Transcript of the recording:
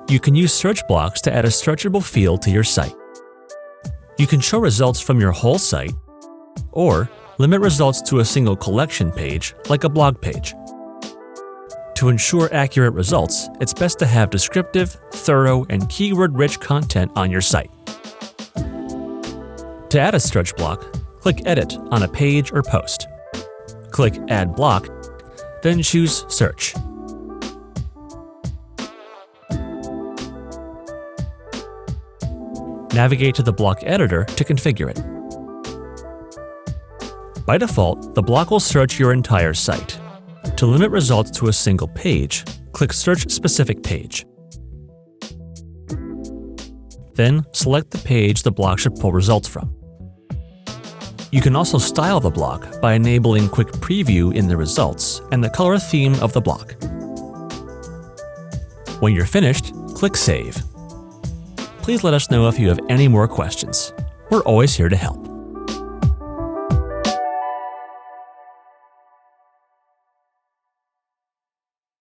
You can use search blocks to add a searchable field to your site. You can show results from your whole site, or limit results to a single collection page, like a blog page. To ensure accurate results, it's best to have descriptive, thorough, and keyword-rich content on your site. To add a search block, click Edit on a page or post. Click Add Block, then choose Search. Navigate to the block editor to configure it. By default, the block will search your entire site. To limit results to a single page, click Search Specific Page. Then, select the page the block should pull results from. You can also style the block by enabling Quick Preview in the results and the color theme of the block. When you're finished, click Save. Please let us know if you have any more questions. We're always here to help.